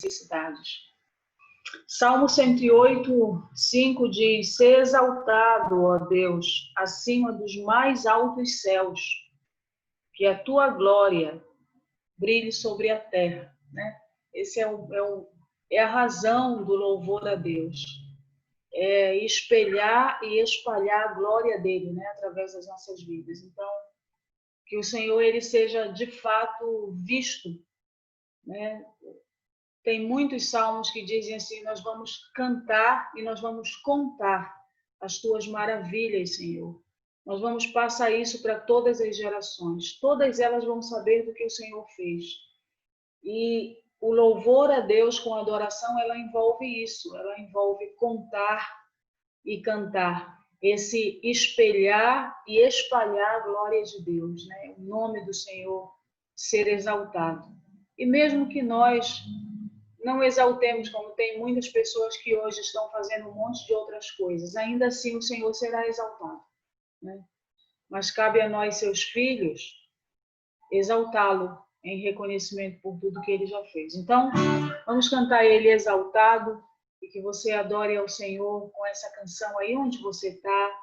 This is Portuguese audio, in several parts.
necessidades. Salmo 108, 5 diz: "Ser exaltado, ó Deus, acima dos mais altos céus, que a tua glória brilhe sobre a terra." Né? Esse é a razão do louvor a Deus. É espelhar e espalhar a glória dele, né? Através das nossas vidas. Então, que o Senhor ele seja de fato visto, né? Tem muitos salmos que dizem assim: nós vamos cantar e nós vamos contar as tuas maravilhas, Senhor. Nós vamos passar isso para todas as gerações. Todas elas vão saber do que o Senhor fez. E o louvor a Deus com adoração, ela envolve isso. Ela envolve contar e cantar. Esse espelhar e espalhar a glória de Deus, né? O nome do Senhor ser exaltado. E mesmo que nós não exaltemos, como tem muitas pessoas que hoje estão fazendo um monte de outras coisas, ainda assim o Senhor será exaltado, né? Mas cabe a nós, seus filhos, exaltá-lo em reconhecimento por tudo que ele já fez. Então, vamos cantar ele exaltado e que você adore ao Senhor com essa canção aí onde você está.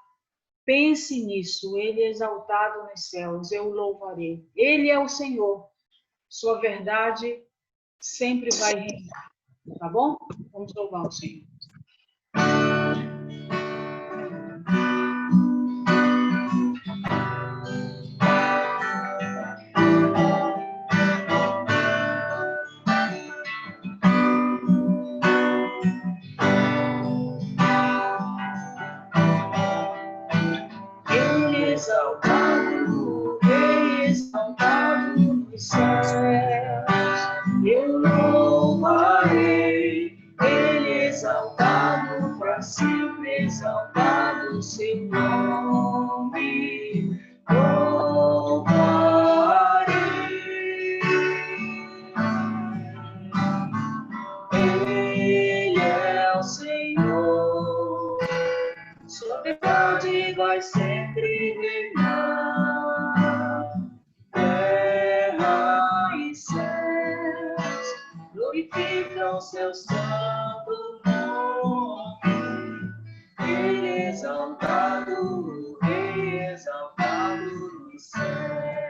Pense nisso, ele é exaltado nos céus, eu o louvarei. Ele é o Senhor, sua verdade sempre vai reinar. Tá bom? Vamos louvar o Senhor. Ele é exaltado, ele é exaltado nos céus, eu louvarei. Ele é exaltado para sempre, exaltado o seu nome, louvarei. Ele é o Senhor, sua verdade vai sempre reinar. Terra e céus glorificam seu santo nome. Ele é exaltado nos céus.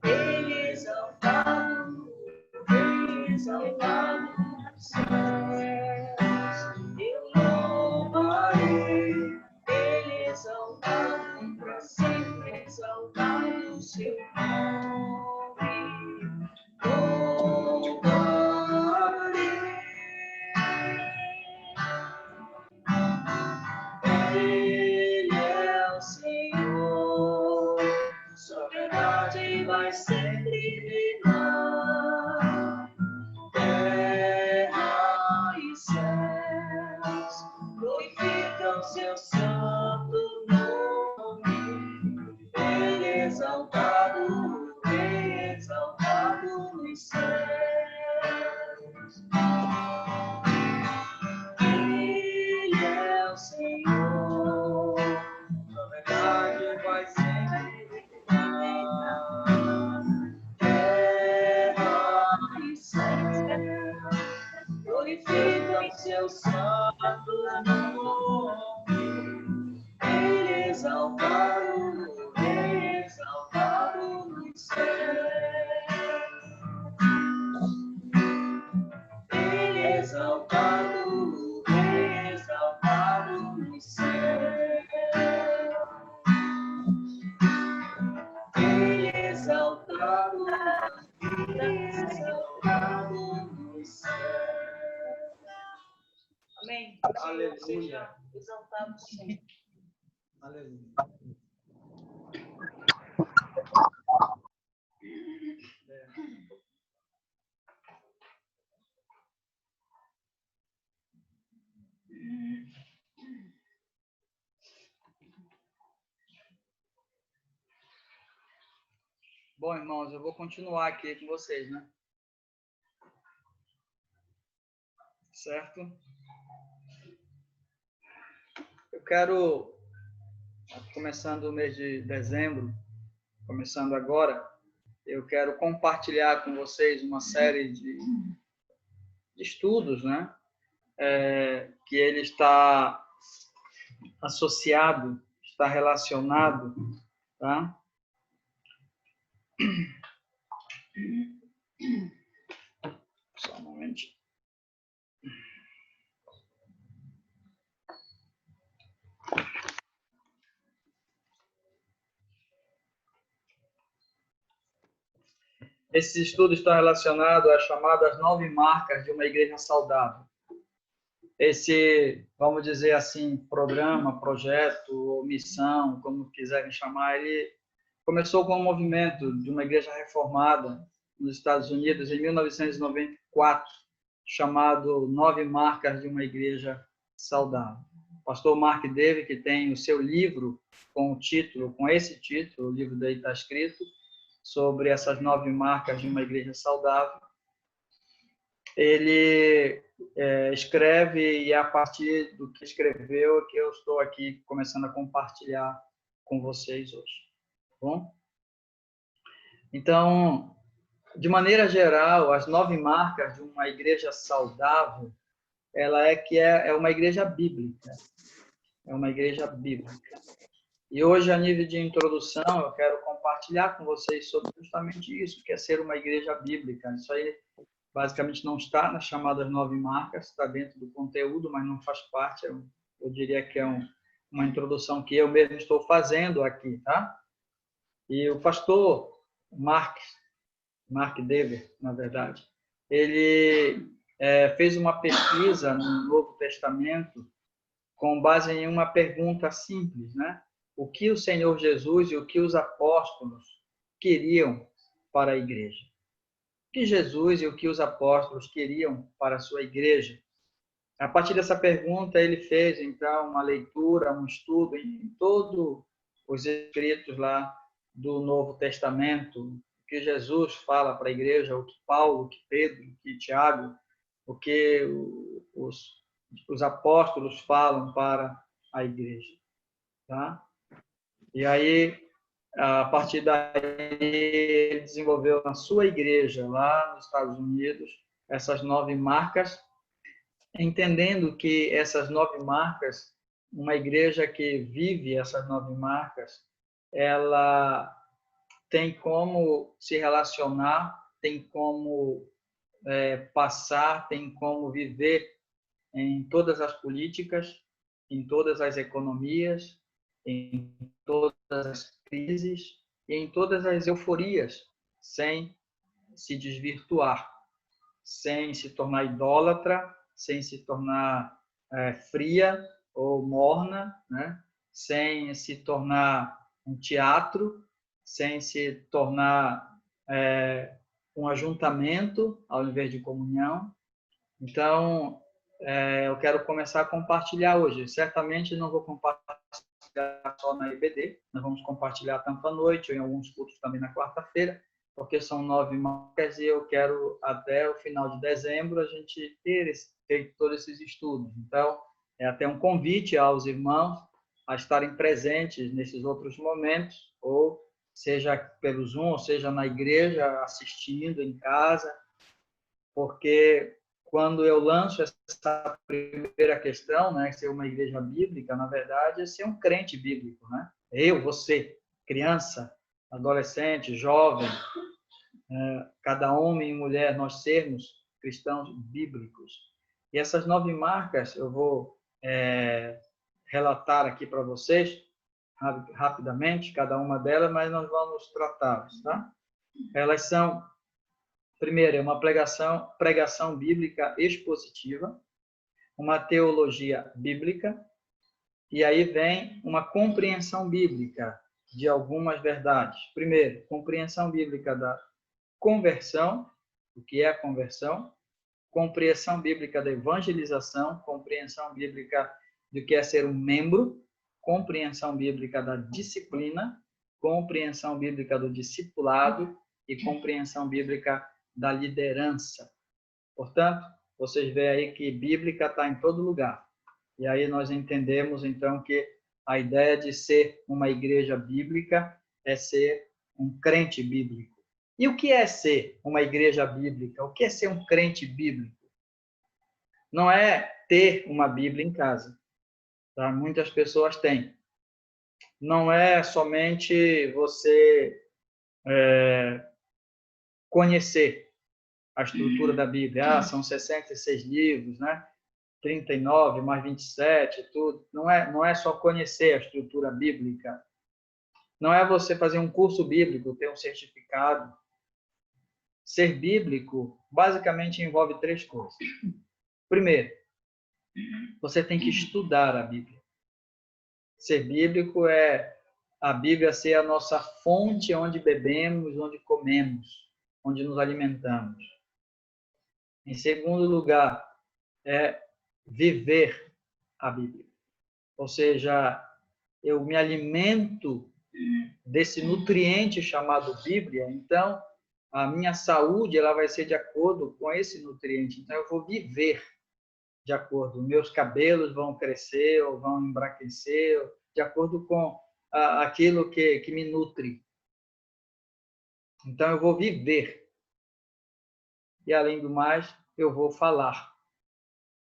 Ele é exaltado nos céus. Eu louvarei. Ele é exaltado para sempre, exaltado o seu nome. Louvarei. Ele é o Senhor, sua verdade vai sempre reinar. Terra e céus glorificam seu santo nome. Ele é exaltado nos céus. Ele é o Senhor, sua verdade vai sempre reinar. Terra e céus glorificam seu santo nome. Ele é exaltado nos céus. Ele é exaltado nos céus. Ele é exaltado nos céus. Amém. Aleluia. Exaltado sempre. Aleluia. Bom, irmãos, eu vou continuar aqui com vocês, né? Certo? Eu quero, começando o mês de dezembro, começando agora, eu quero compartilhar com vocês uma série de estudos, né? Que ele está associado, está relacionado, tá? Só um momento. Esses estudos estão relacionados às chamadas 9 marcas de uma igreja saudável. Esse, vamos dizer assim, programa, projeto ou missão, como quiserem chamar, ele começou com um movimento de uma igreja reformada nos Estados Unidos em 1994, chamado 9 marcas de uma igreja saudável. O pastor Mark Dever, que tem o seu livro com esse título, o livro daí está escrito, sobre essas 9 marcas de uma igreja saudável. Ele escreve, e é a partir do que escreveu que eu estou aqui começando a compartilhar com vocês hoje. Tá bom? Então, de maneira geral, as 9 marcas de uma igreja saudável, ela é uma igreja bíblica. É uma igreja bíblica. E hoje, a nível de introdução, eu quero compartilhar com vocês sobre justamente isso, que é ser uma igreja bíblica. Isso aí basicamente não está nas chamadas 9 marcas, está dentro do conteúdo, mas não faz parte. Eu diria que é uma introdução que eu mesmo estou fazendo aqui, tá? E o pastor Mark Dever, na verdade, ele fez uma pesquisa no Novo Testamento com base em uma pergunta simples, né? O que o Senhor Jesus e o que os apóstolos queriam para a igreja? O que Jesus e o que os apóstolos queriam para a sua igreja? A partir dessa pergunta, ele fez, então, uma leitura, um estudo em todos os escritos lá do Novo Testamento, o que Jesus fala para a igreja, o que Paulo, o que Pedro, o que Tiago, o que os apóstolos falam para a igreja. Tá? E aí, a partir daí, ele desenvolveu na sua igreja, lá nos Estados Unidos, essas 9 marcas, entendendo que essas 9 marcas, uma igreja que vive essas 9 marcas, ela tem como se relacionar, tem como passar, tem como viver em todas as políticas, em todas as economias, em todas as crises e em todas as euforias, sem se desvirtuar, sem se tornar idólatra, sem se tornar fria ou morna, né? Sem se tornar um teatro, sem se tornar um ajuntamento ao invés de comunhão. Então, eu quero começar a compartilhar hoje. Certamente não vou compartilhar só na IBD, nós vamos compartilhar tanto à noite ou em alguns cultos também na quarta-feira, porque são 9 marcas e eu quero, até o final de dezembro, a gente ter todos esses estudos. Então, é até um convite aos irmãos a estarem presentes nesses outros momentos, ou seja pelo Zoom, ou seja na igreja, assistindo em casa, porque quando eu lanço essa primeira questão, né, ser uma igreja bíblica, na verdade, é ser um crente bíblico, né? Eu, você, criança, adolescente, jovem, cada homem e mulher, nós sermos cristãos bíblicos. E essas 9 marcas eu vou relatar aqui para vocês, rapidamente, cada uma delas, mas nós vamos tratá-las, tá? Elas são... Primeiro, é uma pregação bíblica expositiva, uma teologia bíblica, e aí vem uma compreensão bíblica de algumas verdades. Primeiro, compreensão bíblica da conversão, o que é a conversão, compreensão bíblica da evangelização, compreensão bíblica do que é ser um membro, compreensão bíblica da disciplina, compreensão bíblica do discipulado e compreensão bíblica da liderança. Portanto, vocês veem aí que bíblica está em todo lugar. E aí nós entendemos, então, que a ideia de ser uma igreja bíblica é ser um crente bíblico. E o que é ser uma igreja bíblica? O que é ser um crente bíblico? Não é ter uma Bíblia em casa, tá? Muitas pessoas têm. Não é somente você conhecer a estrutura da Bíblia. São 66 livros, né? 39 mais 27, tudo. Não é só conhecer a estrutura bíblica. Não é você fazer um curso bíblico, ter um certificado. Ser bíblico basicamente envolve 3 coisas. Primeiro, você tem que estudar a Bíblia. Ser bíblico é a Bíblia ser a nossa fonte onde bebemos, onde comemos, onde nos alimentamos. Em segundo lugar, é viver a Bíblia. Ou seja, eu me alimento desse nutriente chamado Bíblia, então a minha saúde ela vai ser de acordo com esse nutriente. Então eu vou viver de acordo. Meus cabelos vão crescer ou vão embraquecer de acordo com aquilo que me nutre. Então eu vou viver. E além do mais, eu vou falar.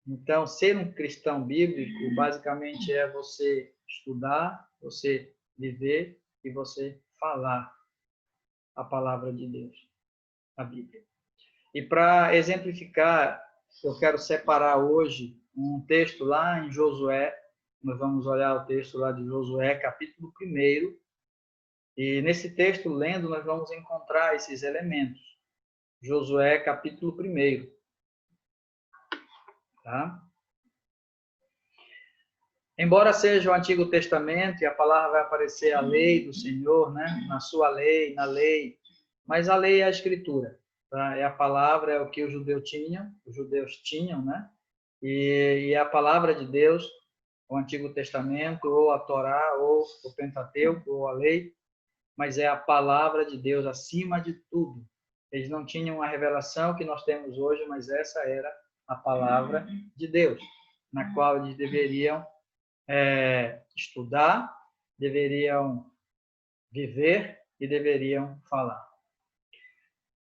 Então, ser um cristão bíblico, basicamente, é você estudar, você viver e você falar a palavra de Deus, a Bíblia. E para exemplificar, eu quero separar hoje um texto lá em Josué. Nós vamos olhar o texto lá de Josué, capítulo 1. E nesse texto, lendo, nós vamos encontrar esses elementos. Josué, capítulo 1. Tá? Embora seja o Antigo Testamento e a palavra vai aparecer a lei do Senhor, né? Na sua lei, na lei, mas a lei é a Escritura, tá? É a palavra, é o que os judeus tinham, né? E a palavra de Deus, o Antigo Testamento, ou a Torá, ou o Pentateuco, ou a lei, mas é a palavra de Deus acima de tudo. Eles não tinham a revelação que nós temos hoje, mas essa era a palavra de Deus, na qual eles deveriam estudar, deveriam viver e deveriam falar.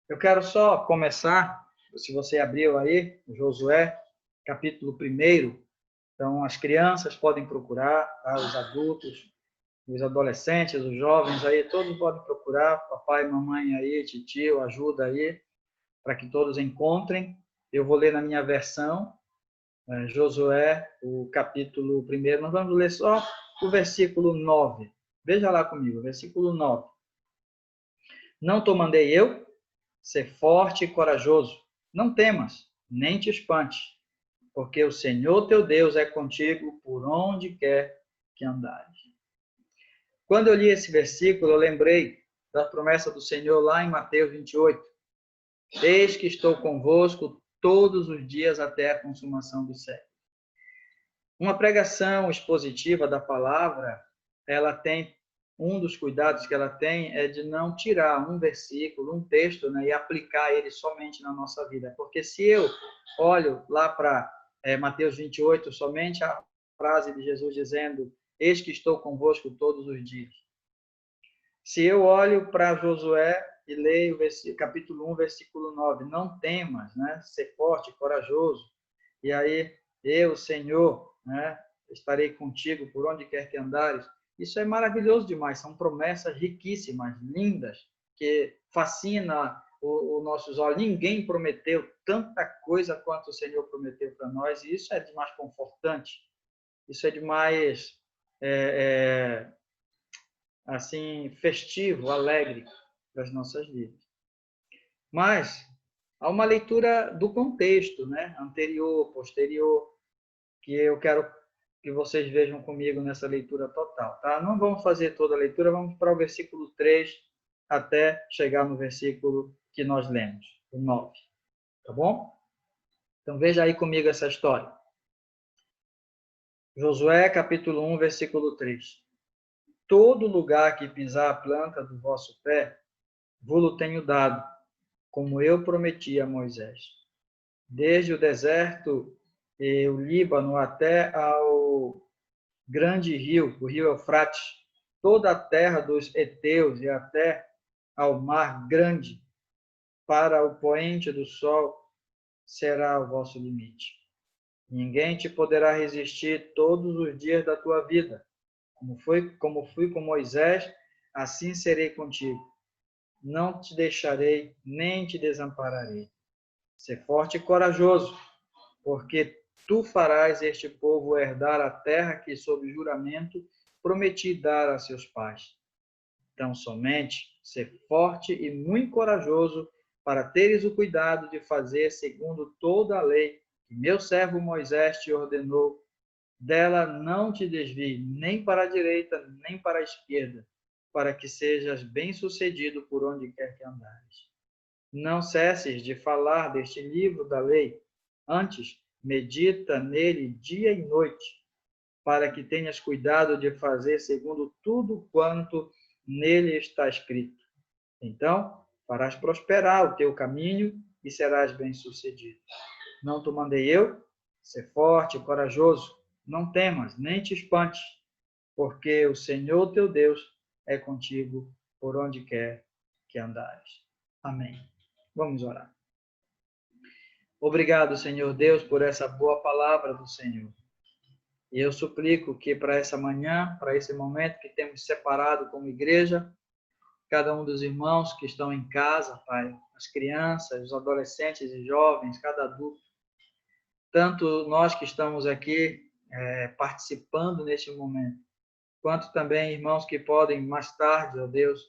Eu quero só começar, se você abriu aí, Josué, capítulo 1. Então, as crianças podem procurar, tá? Os adultos, os adolescentes, os jovens aí, todos podem procurar, papai, mamãe aí, titio, ajuda aí, para que todos encontrem. Eu vou ler na minha versão, Josué, o capítulo 1. Nós vamos ler só o versículo 9. Veja lá comigo, versículo 9. Não te mandei eu? Ser forte e corajoso. Não temas, nem te espantes, porque o Senhor teu Deus é contigo por onde quer que andares. Quando eu li esse versículo, eu lembrei da promessa do Senhor lá em Mateus 28. Eis que estou convosco todos os dias até a consumação do século. Uma pregação expositiva da palavra, ela tem, um dos cuidados que ela tem é de não tirar um versículo, um texto, né, e aplicar ele somente na nossa vida. Porque se eu olho lá para Mateus 28, somente a frase de Jesus dizendo, eis que estou convosco todos os dias. Se eu olho para Josué e leio capítulo 1, versículo 9, não temas, né, ser forte, corajoso, e aí eu, Senhor, né, estarei contigo por onde quer que andares. Isso é maravilhoso demais, são promessas riquíssimas, lindas, que fascina os nossos olhos. Ninguém prometeu tanta coisa quanto o Senhor prometeu para nós, e isso é de mais confortante, isso é de mais assim, festivo, alegre das nossas vidas. Mas há uma leitura do contexto, né, anterior, posterior, que eu quero que vocês vejam comigo nessa leitura total, tá? Não vamos fazer toda a leitura, vamos para o versículo 3 até chegar no versículo que nós lemos, o 9, tá bom? Então veja aí comigo essa história. Josué, capítulo 1, versículo 3. Todo lugar que pisar a planta do vosso pé, vos tenho dado, como eu prometi a Moisés. Desde o deserto e o Líbano até ao grande rio, o rio Eufrates, toda a terra dos heteus e até ao mar grande, para o poente do sol será o vosso limite. Ninguém te poderá resistir todos os dias da tua vida. Como fui com Moisés, assim serei contigo. Não te deixarei, nem te desampararei. Sê forte e corajoso, porque tu farás este povo herdar a terra que, sob juramento, prometi dar a seus pais. Então, somente ser forte e muito corajoso para teres o cuidado de fazer segundo toda a lei que meu servo Moisés te ordenou. Dela não te desvie nem para a direita, nem para a esquerda, para que sejas bem-sucedido por onde quer que andares. Não cesses de falar deste livro da lei, antes medita nele dia e noite, para que tenhas cuidado de fazer segundo tudo quanto nele está escrito. Então, farás prosperar o teu caminho e serás bem-sucedido. Não te mandei eu? Ser forte e corajoso. Não temas, nem te espantes, porque o Senhor teu Deus é contigo por onde quer que andares. Amém. Vamos orar. Obrigado, Senhor Deus, por essa boa palavra do Senhor. E eu suplico que para essa manhã, para esse momento que temos separado como igreja, cada um dos irmãos que estão em casa, Pai, as crianças, os adolescentes e jovens, cada adulto, tanto nós que estamos aqui participando neste momento, quanto também irmãos que podem mais tarde, ó Deus,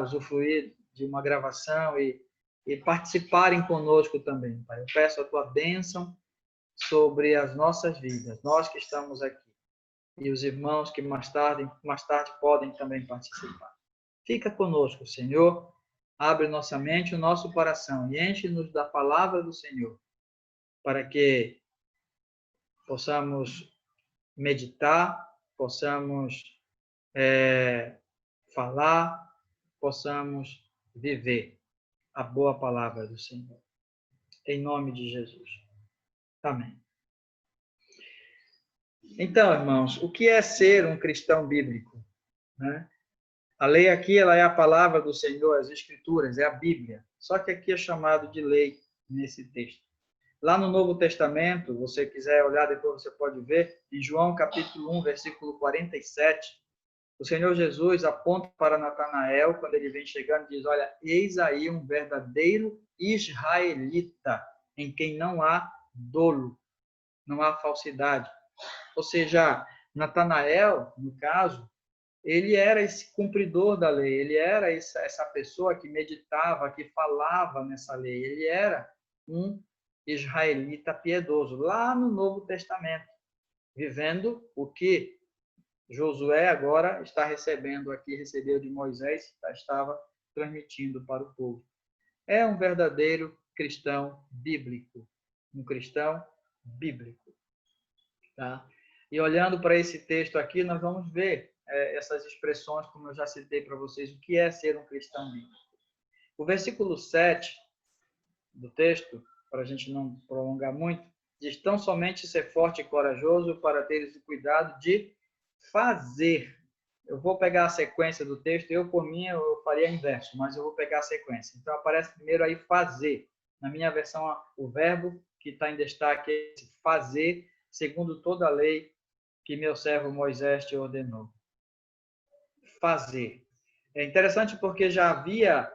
usufruir de uma gravação e participarem conosco também, Pai. Eu peço a tua bênção sobre as nossas vidas, nós que estamos aqui, e os irmãos que mais tarde podem também participar. Fica conosco, Senhor, abre nossa mente, o nosso coração e enche-nos da palavra do Senhor, para que possamos meditar, possamos falar, possamos viver a boa palavra do Senhor. Em nome de Jesus. Amém. Então, irmãos, o que é ser um cristão bíblico? Né? A lei aqui ela é a palavra do Senhor, as Escrituras, é a Bíblia. Só que aqui é chamado de lei nesse texto. Lá no Novo Testamento, você quiser olhar depois, você pode ver, em João capítulo 1, versículo 47, o Senhor Jesus aponta para Natanael, quando ele vem chegando, e diz, olha, eis aí um verdadeiro israelita, em quem não há dolo, não há falsidade. Ou seja, Natanael, no caso, ele era esse cumpridor da lei, ele era essa pessoa que meditava, que falava nessa lei, ele era um israelita piedoso, lá no Novo Testamento, vivendo o que Josué agora está recebendo aqui, recebeu de Moisés, estava transmitindo para o povo. É um verdadeiro cristão bíblico, um cristão bíblico. Tá? E olhando para esse texto aqui, nós vamos ver essas expressões, como eu já citei para vocês, o que é ser um cristão bíblico. O versículo 7 do texto, para a gente não prolongar muito, diz, tão somente ser forte e corajoso para teres o cuidado de fazer. Eu vou pegar a sequência do texto, por mim, eu faria inverso, mas eu vou pegar a sequência. Então, aparece primeiro aí fazer. Na minha versão, o verbo que está em destaque é fazer, segundo toda a lei que meu servo Moisés te ordenou. Fazer. É interessante porque já havia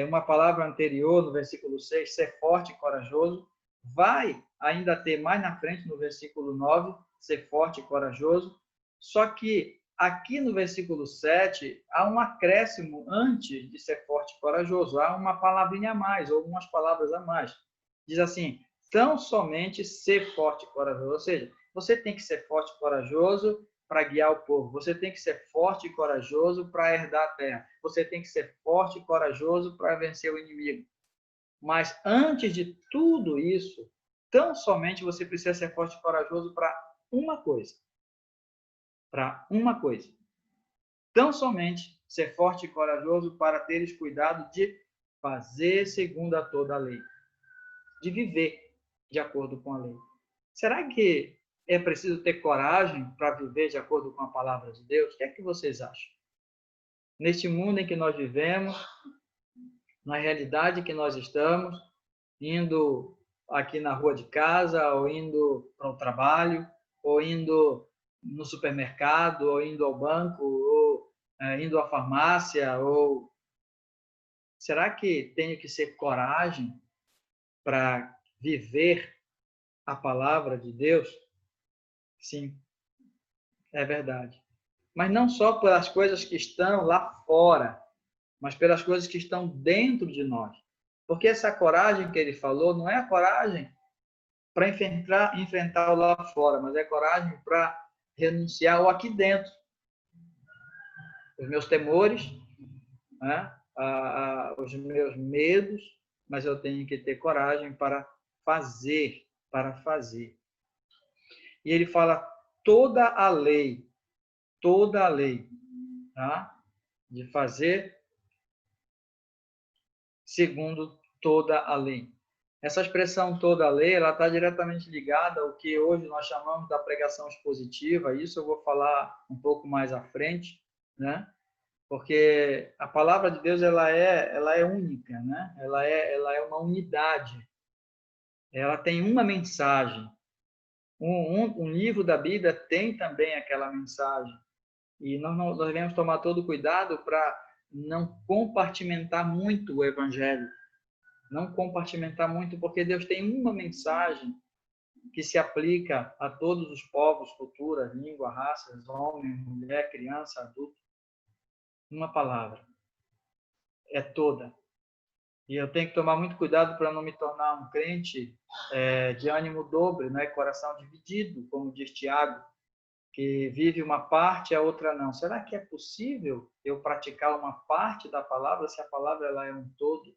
uma palavra anterior no versículo 6, ser forte e corajoso. Vai ainda ter mais na frente, no versículo 9, ser forte e corajoso. Só que aqui no versículo 7, há um acréscimo antes de ser forte e corajoso. Há uma palavrinha a mais, ou algumas palavras a mais. Diz assim, tão somente ser forte e corajoso. Ou seja, você tem que ser forte e corajoso para guiar o povo. Você tem que ser forte e corajoso para herdar a terra. Você tem que ser forte e corajoso para vencer o inimigo. Mas antes de tudo isso, tão somente você precisa ser forte e corajoso para uma coisa. Para uma coisa. Tão somente ser forte e corajoso para teres cuidado de fazer segundo a toda a lei. De viver de acordo com a lei. Será que é preciso ter coragem para viver de acordo com a palavra de Deus? O que é que vocês acham? Neste mundo em que nós vivemos, na realidade que nós estamos, indo aqui na rua de casa, ou indo para o trabalho, ou indo no supermercado, ou indo ao banco, ou indo à farmácia, ou será que tenho que ser coragem para viver a palavra de Deus? Sim, é verdade. Mas não só pelas coisas que estão lá fora, mas pelas coisas que estão dentro de nós. Porque essa coragem que ele falou não é a coragem para enfrentar o lá fora, mas é coragem para renunciar ao aqui dentro. Os meus temores, né? Os meus medos, mas eu tenho que ter coragem para fazer. E ele fala toda a lei, tá? De fazer segundo toda a lei. Essa expressão toda a lei, ela está diretamente ligada ao que hoje nós chamamos da pregação expositiva. Isso eu vou falar um pouco mais à frente, né? Porque a palavra de Deus ela é única, né? Ela é uma unidade. Ela tem uma mensagem. Um livro da Bíblia tem também aquela mensagem. E nós devemos tomar todo o cuidado para não compartimentar muito o evangelho. Não compartimentar muito, porque Deus tem uma mensagem que se aplica a todos os povos, culturas, língua, raças, homem, mulher, criança, adulto. Uma palavra. É toda. E eu tenho que tomar muito cuidado para não me tornar um crente de ânimo dobre, né? Coração dividido, como diz Tiago, que vive uma parte e a outra não. Será que é possível eu praticar uma parte da palavra se a palavra ela é um todo?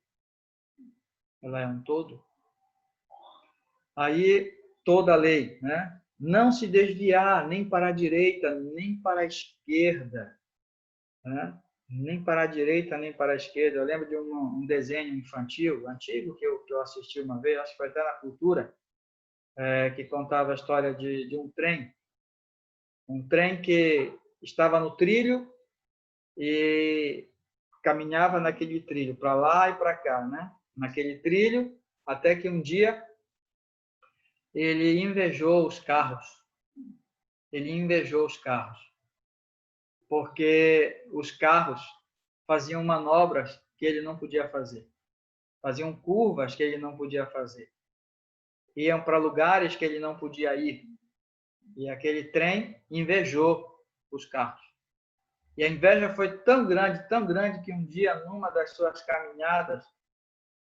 Ela é um todo? Aí, toda a lei, né? Não se desviar nem para a direita, nem para a esquerda, né? Nem para a direita, nem para a esquerda. Eu lembro de um desenho infantil, antigo, que eu assisti uma vez, acho que foi até na Cultura, que contava a história de um trem. Um trem que estava no trilho e caminhava naquele trilho, para lá e para cá, né? Naquele trilho, até que um dia ele invejou os carros. Ele invejou os carros, porque os carros faziam manobras que ele não podia fazer. Faziam curvas que ele não podia fazer. Iam para lugares que ele não podia ir. E aquele trem invejou os carros. E a inveja foi tão grande, que um dia, numa das suas caminhadas,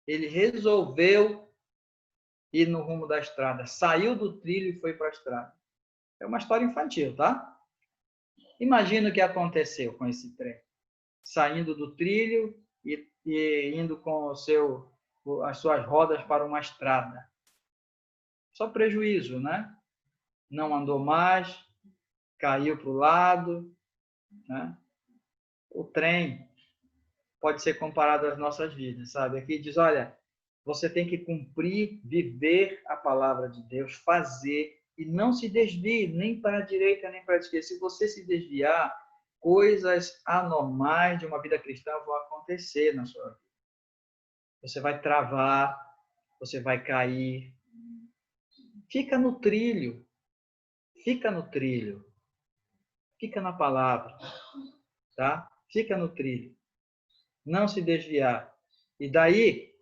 ele resolveu ir no rumo da estrada. Saiu do trilho e foi para a estrada. É uma história infantil, tá? Imagina o que aconteceu com esse trem. Saindo do trilho e indo com as suas rodas para uma estrada. Só prejuízo, né? Não andou mais, caiu para o lado, né? O trem pode ser comparado às nossas vidas, sabe? Aqui diz, olha, você tem que cumprir, viver a palavra de Deus, fazer, e não se desvie nem para a direita, nem para a esquerda. Se você se desviar, coisas anormais de uma vida cristã vão acontecer na sua vida. Você vai travar, você vai cair. Fica no trilho, fica no trilho, fica na palavra, tá? Fica no trilho. Não se desviar. E daí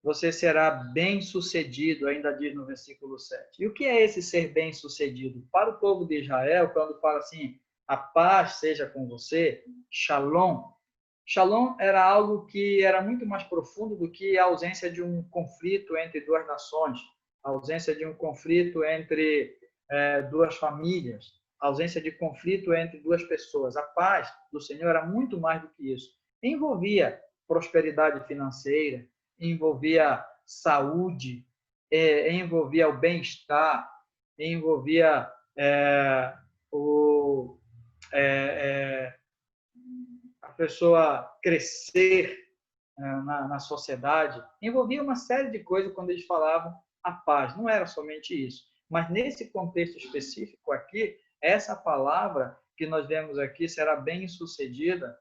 você será bem-sucedido, ainda diz no versículo 7. E o que é esse ser bem-sucedido? Para o povo de Israel, quando fala assim, a paz seja com você, shalom. Shalom era algo que era muito mais profundo do que a ausência de um conflito entre duas nações, a ausência de um conflito entre duas famílias, a ausência de conflito entre duas pessoas. A paz do Senhor era muito mais do que isso. Envolvia prosperidade financeira, envolvia saúde, envolvia o bem-estar, envolvia a pessoa crescer na sociedade, envolvia uma série de coisas quando eles falavam a paz. Não era somente isso. Mas nesse contexto específico aqui, essa palavra que nós vemos aqui, será bem-sucedida,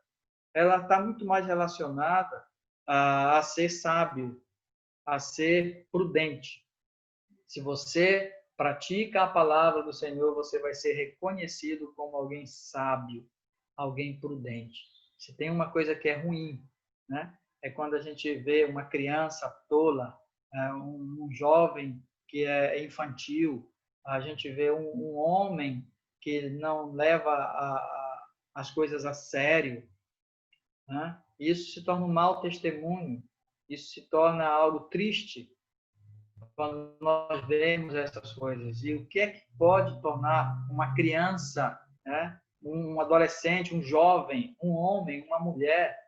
ela está muito mais relacionada a ser sábio, a ser prudente. Se você pratica a palavra do Senhor, você vai ser reconhecido como alguém sábio, alguém prudente. Se tem uma coisa que é ruim, né? É quando a gente vê uma criança tola, um jovem que é infantil, a gente vê um homem que não leva as coisas a sério, né? Isso se torna um mau testemunho, isso se torna algo triste quando nós vemos essas coisas. E o que é que pode tornar uma criança, né? Um adolescente, um jovem, um homem, uma mulher,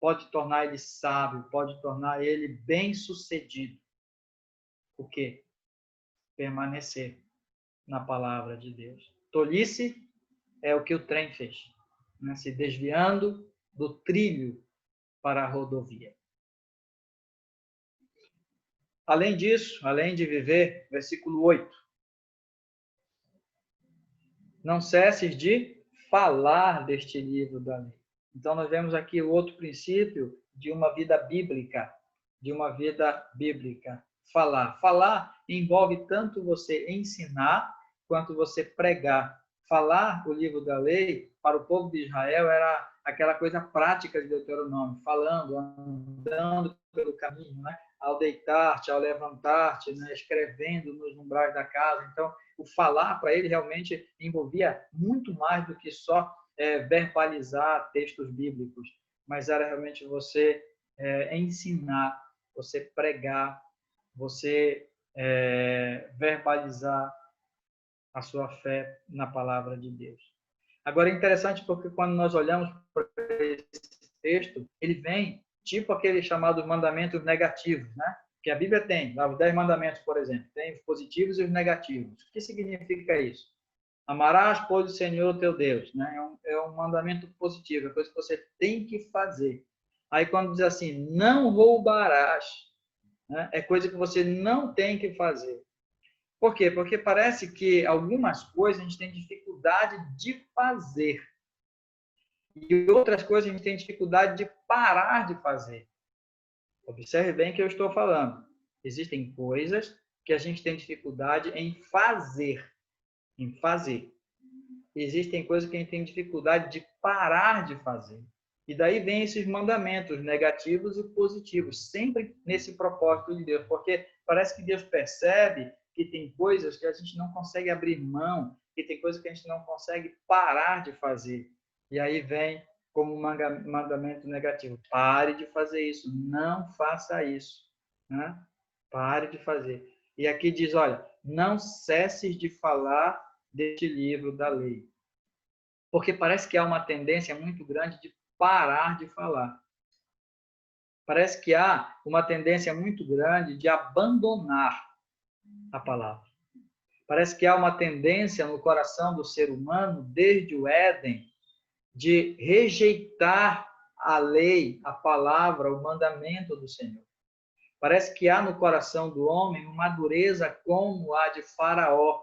pode tornar ele sábio, pode tornar ele bem-sucedido? O quê? Permanecer na palavra de Deus. Tolice é o que o trem fez, né? Se desviando do trilho para a rodovia. Além disso, além de viver, versículo 8. Não cesses de falar deste livro da lei. Então, nós vemos aqui o outro princípio de uma vida bíblica, de uma vida bíblica. Falar. Falar envolve tanto você ensinar, quanto você pregar. Falar o livro da lei, para o povo de Israel, era aquela coisa prática de Deuteronômio, falando, andando pelo caminho, né? Ao deitar-te, ao levantar-te, né? Escrevendo nos umbrais da casa. Então, o falar para ele realmente envolvia muito mais do que só verbalizar textos bíblicos, mas era realmente você ensinar, você pregar, você verbalizar a sua fé na palavra de Deus. Agora é interessante porque quando nós olhamos para esse texto, ele vem tipo aqueles chamados mandamentos negativos, né? Que a Bíblia tem, lá os 10 mandamentos, por exemplo, tem os positivos e os negativos. O que significa isso? Amarás, pois, o Senhor teu Deus, né? É um mandamento positivo, é coisa que você tem que fazer. Aí quando diz assim, não roubarás, né? É coisa que você não tem que fazer. Por quê? Porque parece que algumas coisas a gente tem dificuldade de fazer. E outras coisas a gente tem dificuldade de parar de fazer. Observe bem o que eu estou falando. Existem coisas que a gente tem dificuldade em fazer. Em fazer. Existem coisas que a gente tem dificuldade de parar de fazer. E daí vem esses mandamentos negativos e positivos, sempre nesse propósito de Deus, porque parece que Deus percebe que tem coisas que a gente não consegue abrir mão, que tem coisas que a gente não consegue parar de fazer. E aí vem como um mandamento negativo: pare de fazer isso, não faça isso, né? Pare de fazer. E aqui diz, olha, não cesses de falar deste livro da lei. Porque parece que há uma tendência muito grande de parar de falar. Parece que há uma tendência muito grande de abandonar a palavra. Parece que há uma tendência no coração do ser humano, desde o Éden, de rejeitar a lei, a palavra, o mandamento do Senhor. Parece que há no coração do homem uma dureza como a de Faraó,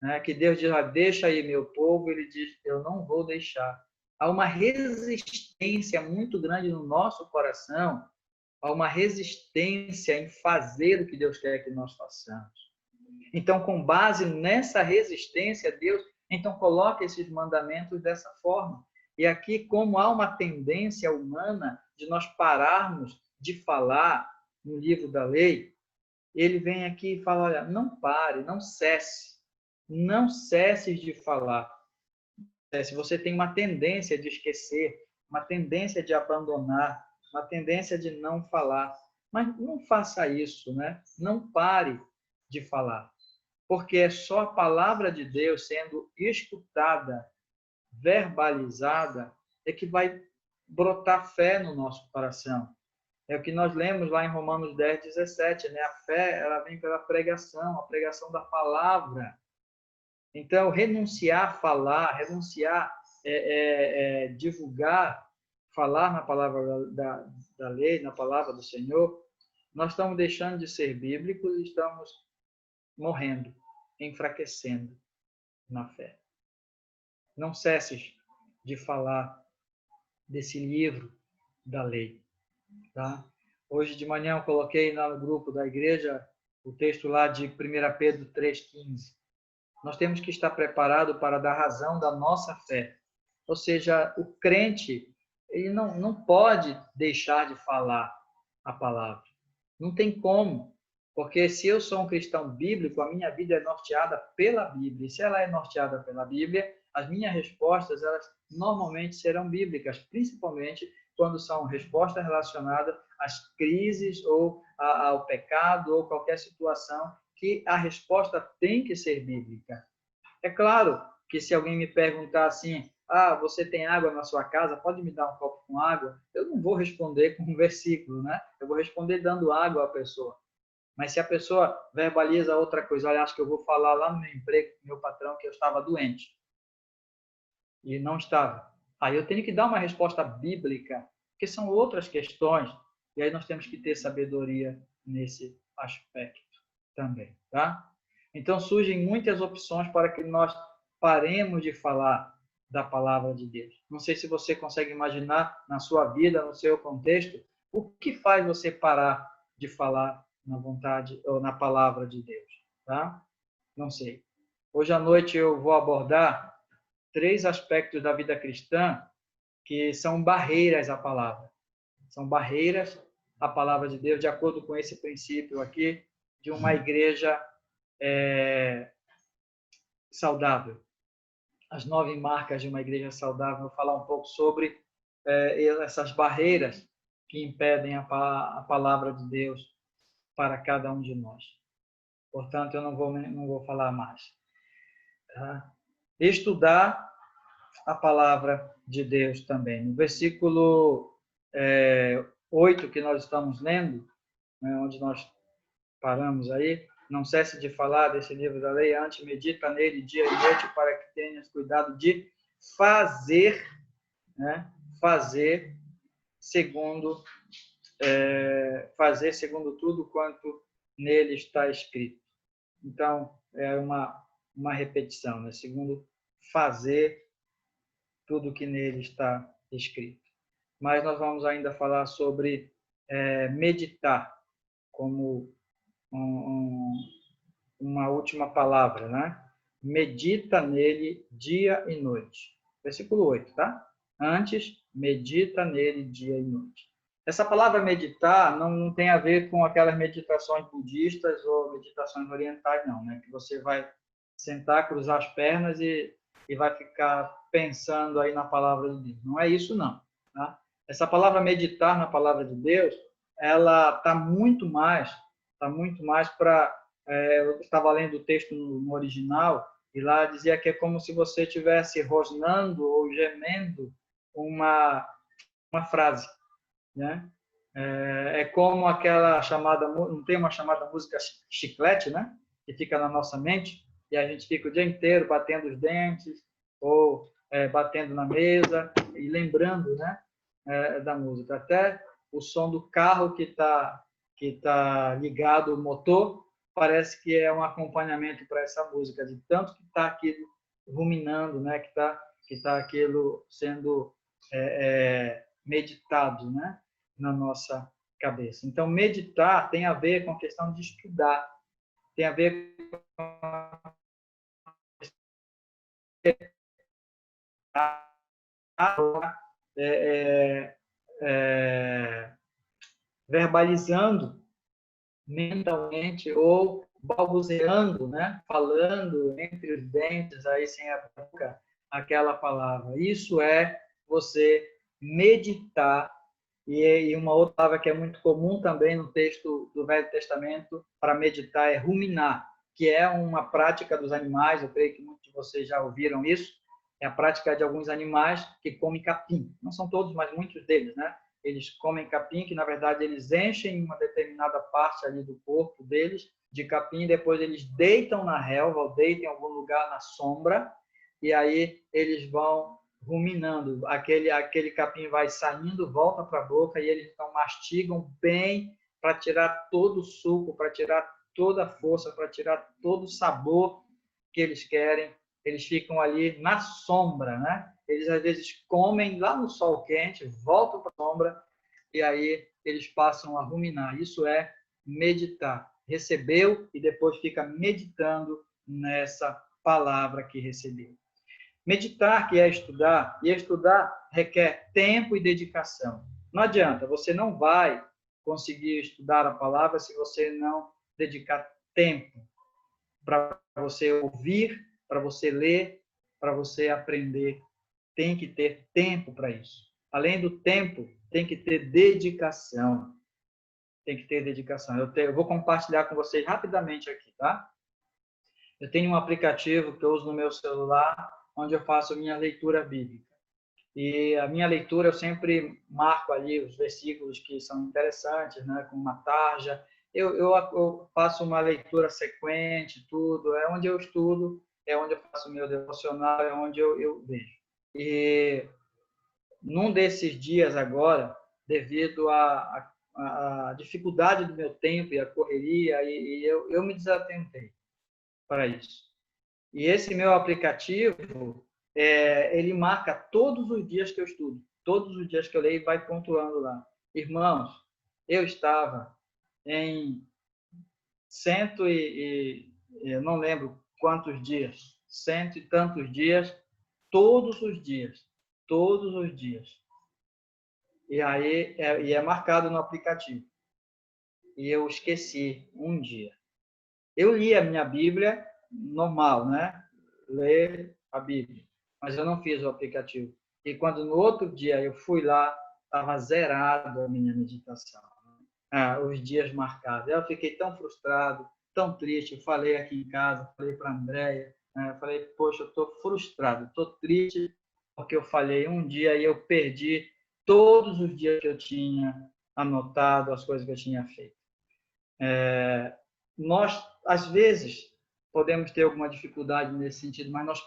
né? Que Deus diz, deixa aí meu povo, ele diz, eu não vou deixar. Há uma resistência muito grande no nosso coração, há uma resistência em fazer o que Deus quer que nós façamos. Então, com base nessa resistência, Deus então coloca esses mandamentos dessa forma. E aqui, como há uma tendência humana de nós pararmos de falar no livro da lei, ele vem aqui e fala, olha, não pare, não cesse. Não cesse de falar. Se você tem uma tendência de esquecer, uma tendência de abandonar, uma tendência de não falar, mas não faça isso, né? Não pare de falar, porque é só a palavra de Deus sendo escutada, verbalizada, é que vai brotar fé no nosso coração. É o que nós lemos lá em Romanos 10, 17, né? A fé, ela vem pela pregação, a pregação da palavra. Então, renunciar a falar, renunciar divulgar, falar na palavra da lei, na palavra do Senhor, nós estamos deixando de ser bíblicos e estamos morrendo, enfraquecendo na fé. Não cesses de falar desse livro da lei. Tá? Hoje de manhã eu coloquei lá no grupo da igreja o texto lá de 1 Pedro 3,15. Nós temos que estar preparado para dar razão da nossa fé. Ou seja, o crente, ele não pode deixar de falar a palavra. Não tem como. Porque se eu sou um cristão bíblico, a minha vida é norteada pela Bíblia. E se ela é norteada pela Bíblia, as minhas respostas, elas normalmente serão bíblicas, principalmente quando são respostas relacionadas às crises ou ao pecado ou qualquer situação que a resposta tem que ser bíblica. É claro que se alguém me perguntar assim, você tem água na sua casa, pode me dar um copo com água? Eu não vou responder com um versículo, né? Eu vou responder dando água à pessoa. Mas se a pessoa verbaliza outra coisa, olha, acho que eu vou falar lá no meu emprego, com meu patrão, que eu estava doente. E não estava. Aí eu tenho que dar uma resposta bíblica, porque são outras questões. E aí nós temos que ter sabedoria nesse aspecto também, tá? Então surgem muitas opções para que nós paremos de falar da palavra de Deus. Não sei se você consegue imaginar na sua vida, no seu contexto, o que faz você parar de falar na vontade ou na palavra de Deus, tá? Não sei. Hoje à noite eu vou abordar 3 aspectos da vida cristã que são barreiras à palavra. São barreiras à palavra de Deus, de acordo com esse princípio aqui de uma igreja saudável. As 9 marcas de uma igreja saudável. Vou falar um pouco sobre essas barreiras que impedem a palavra de Deus para cada um de nós. Portanto, eu não vou falar mais. Tá? Estudar a palavra de Deus também. No versículo 8 que nós estamos lendo, né, onde nós paramos aí, não cesse de falar desse livro da lei, antes medita nele dia e noite para que tenhas cuidado de fazer, né, fazer segundo tudo quanto nele está escrito. Então, é uma repetição, né? Segundo fazer tudo que nele está escrito. Mas nós vamos ainda falar sobre meditar como uma última palavra, né? Medita nele dia e noite. Versículo 8, tá? Antes, medita nele dia e noite. Essa palavra meditar não tem a ver com aquelas meditações budistas ou meditações orientais, não, né? Que você vai sentar, cruzar as pernas e vai ficar pensando aí na palavra de Deus. Não é isso, não. Tá? Essa palavra meditar na palavra de Deus, ela está muito mais para... eu estava lendo o texto no original e lá dizia que é como se você estivesse rosnando ou gemendo uma frase, né? É como aquela chamada, não tem uma chamada música chiclete, né? Que fica na nossa mente e a gente fica o dia inteiro batendo os dentes ou batendo na mesa e lembrando, né? Da música. Até o som do carro que tá ligado o motor parece que é um acompanhamento para essa música, de tanto que está aquilo ruminando, né? Que tá aquilo sendo meditado, né? Na nossa cabeça. Então, meditar tem a ver com a questão de estudar, tem a ver com verbalizando mentalmente ou balbuciando, né? Falando entre os dentes, aí sem a boca, aquela palavra. Isso é você meditar. E uma outra palavra que é muito comum também no texto do Velho Testamento para meditar é ruminar, que é uma prática dos animais, eu creio que muitos de vocês já ouviram isso, é a prática de alguns animais que comem capim. Não são todos, mas muitos deles, né? Eles comem capim, que na verdade eles enchem uma determinada parte ali do corpo deles de capim, depois eles deitam na relva ou deitam em algum lugar na sombra, e aí eles vão ruminando. Aquele capim vai saindo, volta para a boca, e eles então mastigam bem para tirar todo o suco, para tirar toda a força, para tirar todo o sabor que eles querem. Eles ficam ali na sombra, né? Eles às vezes comem lá no sol quente, voltam para a sombra e aí eles passam a ruminar. Isso é meditar. Recebeu e depois fica meditando nessa palavra que recebeu. Meditar, que é estudar, e estudar requer tempo e dedicação. Não adianta, você não vai conseguir estudar a palavra se você não dedicar tempo para você ouvir, para você ler, para você aprender. Tem que ter tempo para isso. Além do tempo, tem que ter dedicação. Tem que ter dedicação. Eu vou compartilhar com vocês rapidamente aqui, tá? Eu tenho um aplicativo que eu uso no meu celular, onde eu faço a minha leitura bíblica. E a minha leitura, eu sempre marco ali os versículos que são interessantes, né, com uma tarja. Eu faço uma leitura sequente, tudo. É onde eu estudo, é onde eu faço o meu devocional, é onde eu vejo. E num desses dias agora, devido à dificuldade do meu tempo e à correria, eu me desatentei para isso. E esse meu aplicativo, ele marca todos os dias que eu estudo, todos os dias que eu leio, vai pontuando lá. Irmãos, eu estava em eu não lembro quantos dias, 100 e tantos dias, todos os dias. E aí é marcado no aplicativo. E eu esqueci um dia. Eu li a minha Bíblia normal, né? Ler a Bíblia. Mas eu não fiz o aplicativo. E quando no outro dia eu fui lá, estava zerado a minha meditação. Os dias marcados. Eu fiquei tão frustrado, tão triste. Eu falei aqui em casa, falei para a Andréia, falei, poxa, eu estou frustrado, estou triste porque eu falhei um dia e eu perdi todos os dias que eu tinha anotado, as coisas que eu tinha feito. Nós, às vezes, podemos ter alguma dificuldade nesse sentido, mas nós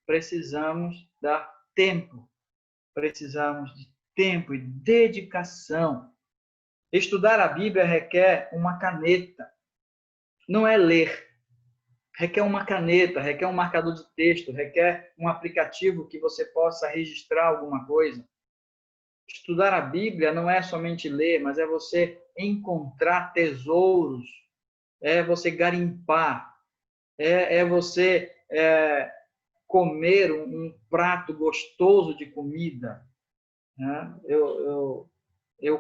precisamos dar tempo. Precisamos de tempo e dedicação. Estudar a Bíblia requer uma caneta. Não é ler. Requer uma caneta, requer um marcador de texto, requer um aplicativo que você possa registrar alguma coisa. Estudar a Bíblia não é somente ler, mas é você encontrar tesouros, é você garimpar, é você comer um prato gostoso de comida. Né? Eu,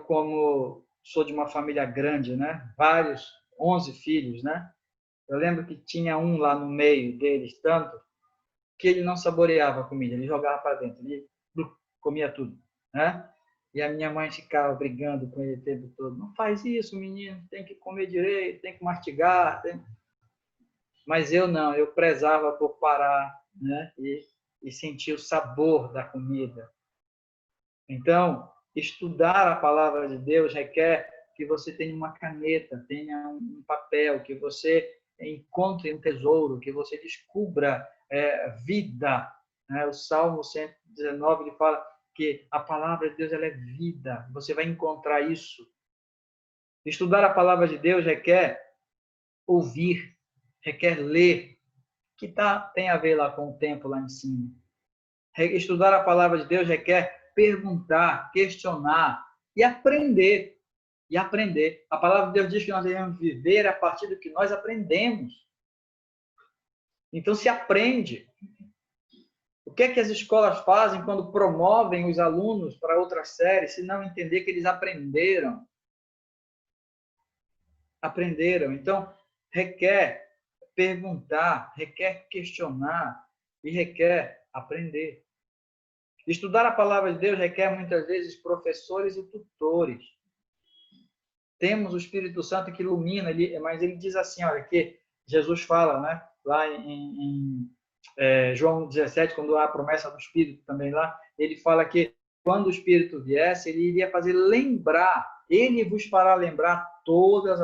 como sou de uma família grande, né? 11 filhos, né? Eu lembro que tinha um lá no meio deles, tanto, que ele não saboreava a comida, ele jogava para dentro, ele comia tudo, né? E a minha mãe ficava brigando com ele o tempo todo. Não faz isso, menino, tem que comer direito, tem que mastigar. Mas eu não, eu prezava por parar, né? E sentir o sabor da comida. Então, estudar a palavra de Deus requer que você tenha uma caneta, tenha um papel, que você encontre um tesouro, que você descubra vida. Né? O Salmo 119 ele fala que a palavra de Deus ela é vida. Você vai encontrar isso. Estudar a palavra de Deus requer ouvir, requer ler, que tem a ver lá com o tempo lá em cima. Estudar a palavra de Deus requer perguntar, questionar e aprender. E aprender. A palavra de Deus diz que nós devemos viver a partir do que nós aprendemos. Então, se aprende. O que é que as escolas fazem quando promovem os alunos para outras séries, se não entender que eles aprenderam? Aprenderam. Então, requer perguntar, requer questionar e requer aprender. Estudar a palavra de Deus requer muitas vezes professores e tutores. Temos o Espírito Santo que ilumina, mas ele diz assim, olha, que Jesus fala, né, lá em João 17, quando há a promessa do Espírito também lá, ele fala que quando o Espírito viesse, ele iria fazer lembrar, ele vos fará lembrar todas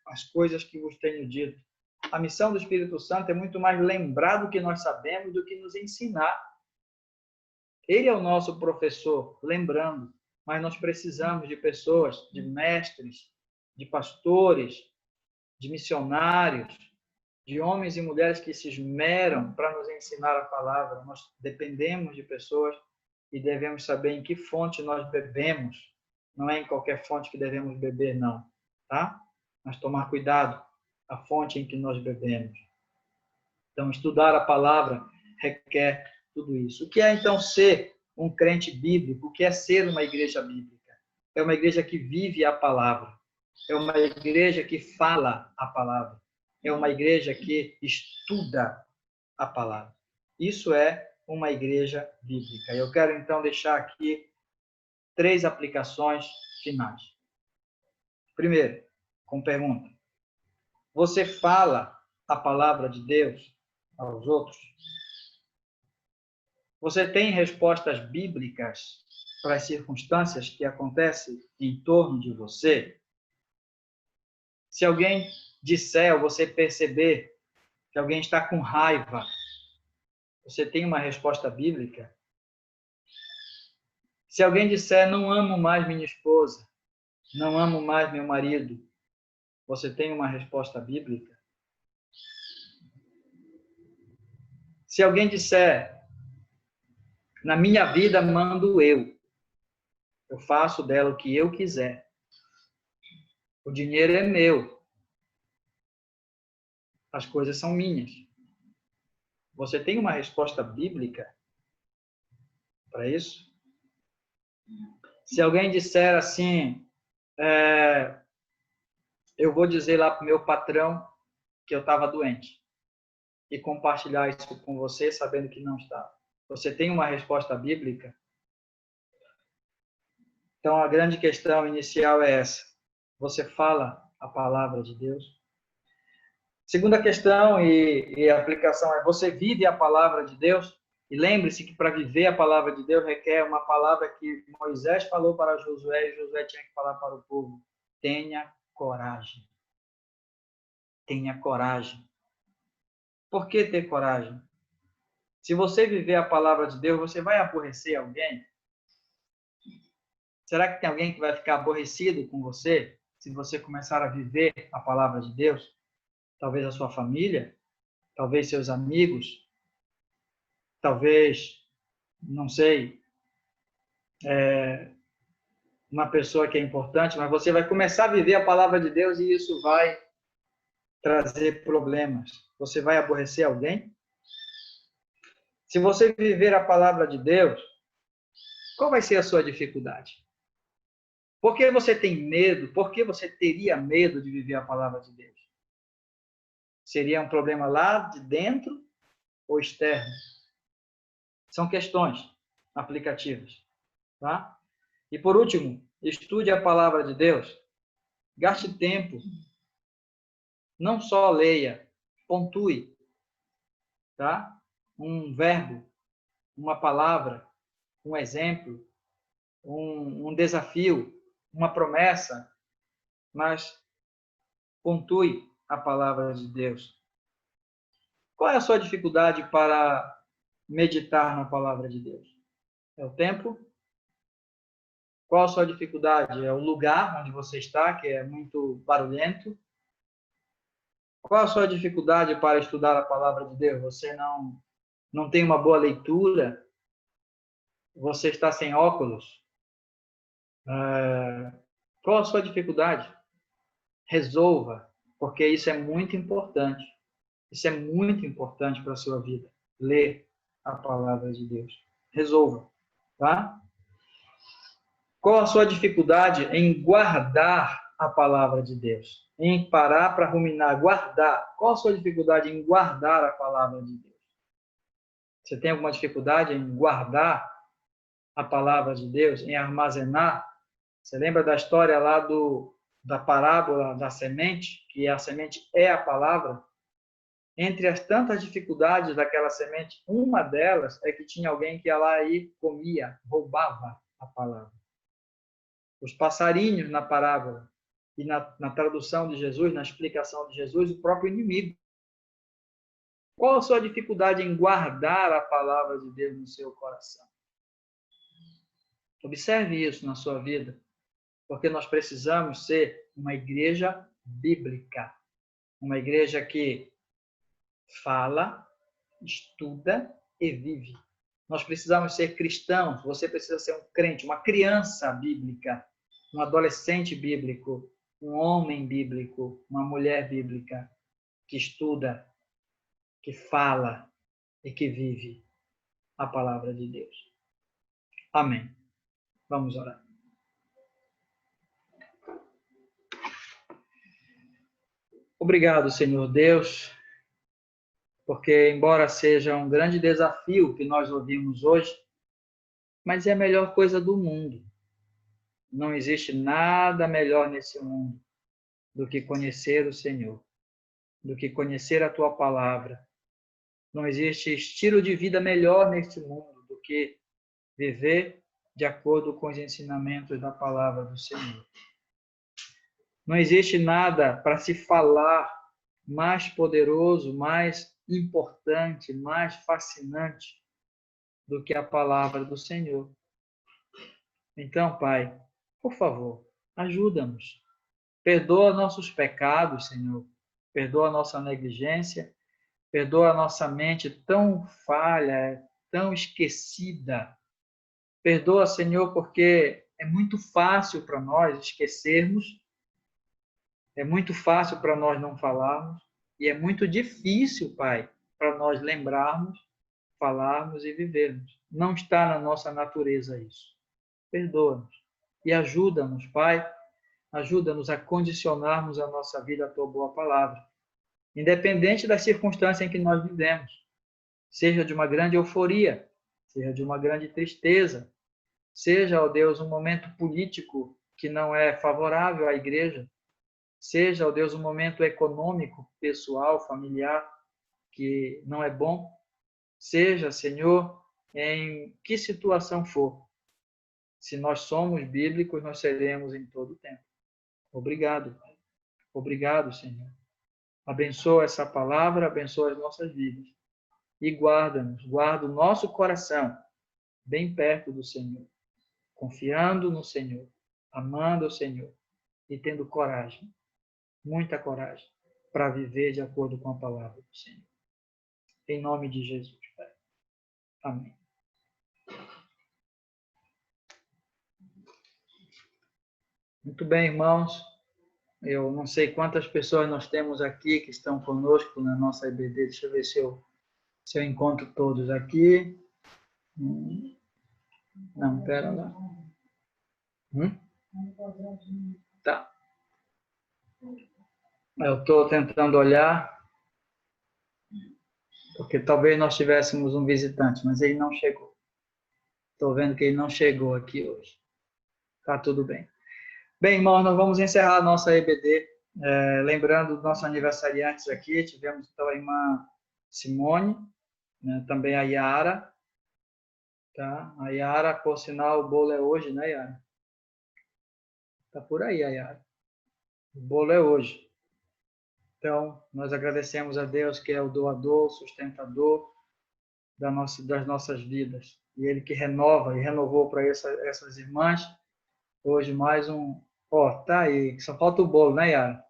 as coisas que vos tenho dito. A missão do Espírito Santo é muito mais lembrar do que nós sabemos do que nos ensinar. Ele é o nosso professor, lembrando, mas nós precisamos de pessoas, de mestres, de pastores, de missionários, de homens e mulheres que se esmeram para nos ensinar a palavra. Nós dependemos de pessoas e devemos saber em que fonte nós bebemos. Não é em qualquer fonte que devemos beber, não. Tá? Mas tomar cuidado a fonte em que nós bebemos. Então, estudar a palavra requer tudo isso. O que é, então, ser um crente bíblico? O que é ser uma igreja bíblica? É uma igreja que vive a palavra. É uma igreja que fala a palavra. É uma igreja que estuda a palavra. Isso é uma igreja bíblica. Eu quero, então, deixar aqui 3 aplicações finais. Primeiro, com pergunta. Você fala a palavra de Deus aos outros? Você tem respostas bíblicas para as circunstâncias que acontecem em torno de você? Se alguém disser ou você perceber que alguém está com raiva, você tem uma resposta bíblica? Se alguém disser, não amo mais minha esposa, não amo mais meu marido, você tem uma resposta bíblica? Se alguém disser, na minha vida mando eu faço dela o que eu quiser, o dinheiro é meu, as coisas são minhas. Você tem uma resposta bíblica para isso? Se alguém disser assim, eu vou dizer lá para o meu patrão que eu estava doente e compartilhar isso com você, sabendo que não estava. Você tem uma resposta bíblica? Então, a grande questão inicial é essa. Você fala a palavra de Deus? Segunda questão e a aplicação é, você vive a palavra de Deus? E lembre-se que para viver a palavra de Deus requer uma palavra que Moisés falou para Josué e Josué tinha que falar para o povo. Tenha coragem. Tenha coragem. Por que ter coragem? Se você viver a palavra de Deus, você vai aborrecer alguém? Será que tem alguém que vai ficar aborrecido com você se você começar a viver a palavra de Deus? Talvez a sua família, talvez seus amigos, talvez, não sei, uma pessoa que é importante, mas você vai começar a viver a palavra de Deus e isso vai trazer problemas. Você vai aborrecer alguém? Se você viver a palavra de Deus, qual vai ser a sua dificuldade? Por que você tem medo? Por que você teria medo de viver a palavra de Deus? Seria um problema lá de dentro ou externo? São questões aplicativas, tá? E por último, estude a palavra de Deus. Gaste tempo. Não só leia, pontue, tá? Um verbo, uma palavra, um exemplo, um desafio, uma promessa, mas pontue a palavra de Deus. Qual é a sua dificuldade para meditar na palavra de Deus? É o tempo? Qual a sua dificuldade? É o lugar onde você está, que é muito barulhento? Qual a sua dificuldade para estudar a palavra de Deus? Você não tem uma boa leitura? Você está sem óculos? Qual a sua dificuldade? Resolva, porque isso é muito importante. Isso é muito importante para a sua vida. Ler a palavra de Deus. Resolva, tá? Qual a sua dificuldade em guardar a palavra de Deus? Em parar para ruminar, guardar. Qual a sua dificuldade em guardar a palavra de Deus? Você tem alguma dificuldade em guardar a palavra de Deus, em armazenar? Você lembra da história lá da parábola da semente, que a semente é a palavra? Entre as tantas dificuldades daquela semente, uma delas é que tinha alguém que ia lá e comia, roubava a palavra. Os passarinhos na parábola e na tradução de Jesus, na explicação de Jesus, o próprio inimigo. Qual a sua dificuldade em guardar a palavra de Deus no seu coração? Observe isso na sua vida, porque nós precisamos ser uma igreja bíblica, uma igreja que fala, estuda e vive. Nós precisamos ser cristãos, você precisa ser um crente, uma criança bíblica. um adolescente bíblico, um homem bíblico, uma mulher bíblica que estuda, que fala e que vive a palavra de Deus. Amém. Vamos orar. Obrigado, Senhor Deus, porque embora seja um grande desafio que nós ouvimos hoje, mas é a melhor coisa do mundo. Não existe nada melhor nesse mundo do que conhecer o Senhor, do que conhecer a Tua palavra. Não existe estilo de vida melhor neste mundo do que viver de acordo com os ensinamentos da palavra do Senhor. Não existe nada para se falar mais poderoso, mais importante, mais fascinante do que a palavra do Senhor. Então, Pai, por favor, ajuda-nos. Perdoa nossos pecados, Senhor. Perdoa nossa negligência. Perdoa nossa mente tão falha, tão esquecida. Perdoa, Senhor, porque é muito fácil para nós esquecermos, é muito fácil para nós não falarmos, e é muito difícil, Pai, para nós lembrarmos, falarmos e vivermos. Não está na nossa natureza isso. Perdoa-nos e ajuda-nos, Pai, ajuda-nos a condicionarmos a nossa vida à Tua boa palavra, independente da circunstância em que nós vivemos, seja de uma grande euforia, seja de uma grande tristeza, seja, ó Deus, um momento político que não é favorável à igreja, seja, ó Deus, um momento econômico, pessoal, familiar, que não é bom, seja, Senhor, em que situação for, se nós somos bíblicos, nós seremos em todo o tempo. Obrigado, Pai. Obrigado, Senhor. Abençoa essa palavra, abençoa as nossas vidas. E guarda-nos, guarda o nosso coração bem perto do Senhor, confiando no Senhor, amando o Senhor e tendo coragem, muita coragem, para viver de acordo com a palavra do Senhor. Em nome de Jesus, Pai. Amém. Muito bem, irmãos. Eu não sei quantas pessoas nós temos aqui que estão conosco na nossa EBD. Deixa eu ver se eu encontro todos aqui. Não, pera lá. Tá. Eu estou tentando olhar, porque talvez nós tivéssemos um visitante, mas ele não chegou. Estou vendo que ele não chegou aqui hoje. Tá tudo bem. Bem, irmãos, nós vamos encerrar a nossa EBD. Lembrando dos nossos aniversariantes aqui, tivemos então a irmã Simone, né, também a Yara. Tá? A Yara, por sinal, o bolo é hoje, né, Yara? Tá por aí, a Yara. O bolo é hoje. Então, nós agradecemos a Deus, que é o doador, sustentador das nossas vidas. E Ele que renova e renovou para essas irmãs. Hoje mais um... Ó, tá aí, só falta o bolo, né, Yara?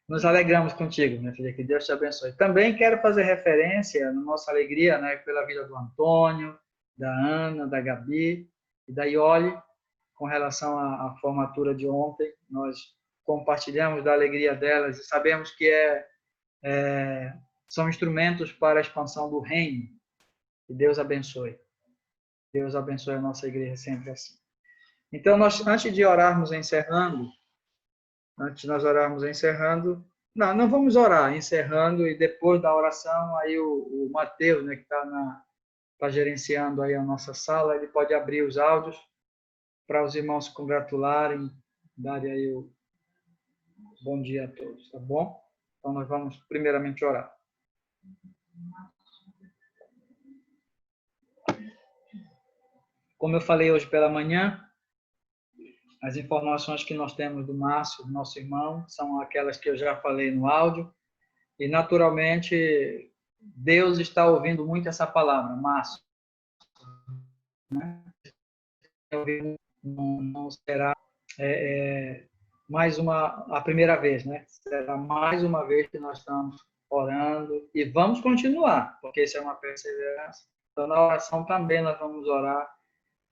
Nos alegramos contigo, minha filha, que Deus te abençoe. Também quero fazer referência na nossa alegria, né, pela vida do Antônio, da Ana, da Gabi e da Iole, com relação à formatura de ontem. Nós compartilhamos da alegria delas e sabemos que são instrumentos para a expansão do reino. Que Deus abençoe. Deus abençoe a nossa igreja sempre assim. Então, antes de orarmos encerrando, não vamos orar encerrando, e depois da oração, aí o Mateus, né, que está gerenciando aí a nossa sala, ele pode abrir os áudios para os irmãos se congratularem, darem aí o bom dia a todos, tá bom? Então, nós vamos primeiramente orar. Como eu falei hoje pela manhã, as informações que nós temos do Márcio, nosso irmão, são aquelas que eu já falei no áudio. E, naturalmente, Deus está ouvindo muito essa palavra, Márcio. Não será a primeira vez, né? Será mais uma vez que nós estamos orando e vamos continuar, porque isso é uma perseverança. Então, na oração também nós vamos orar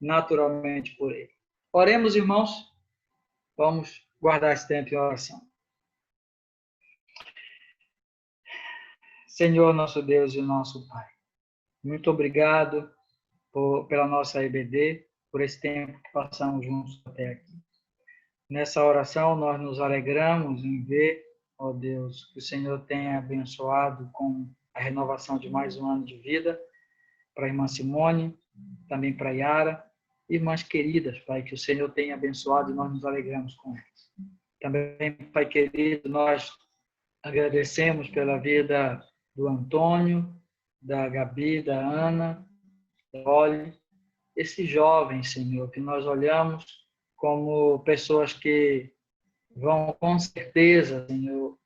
naturalmente por Ele. Oremos, irmãos. Vamos guardar esse tempo em oração. Senhor, nosso Deus e nosso Pai, muito obrigado pela nossa EBD, por esse tempo que passamos juntos até aqui. Nessa oração, nós nos alegramos em ver, ó Deus, que o Senhor tenha abençoado com a renovação de mais um ano de vida para a irmã Simone, também para a Yara, irmãs queridas, Pai, que o Senhor tenha abençoado e nós nos alegramos com elas. Também, Pai querido, nós agradecemos pela vida do Antônio, da Gabi, da Ana, da Olhe, esses jovens, Senhor, que nós olhamos como pessoas que vão com certeza, Senhor,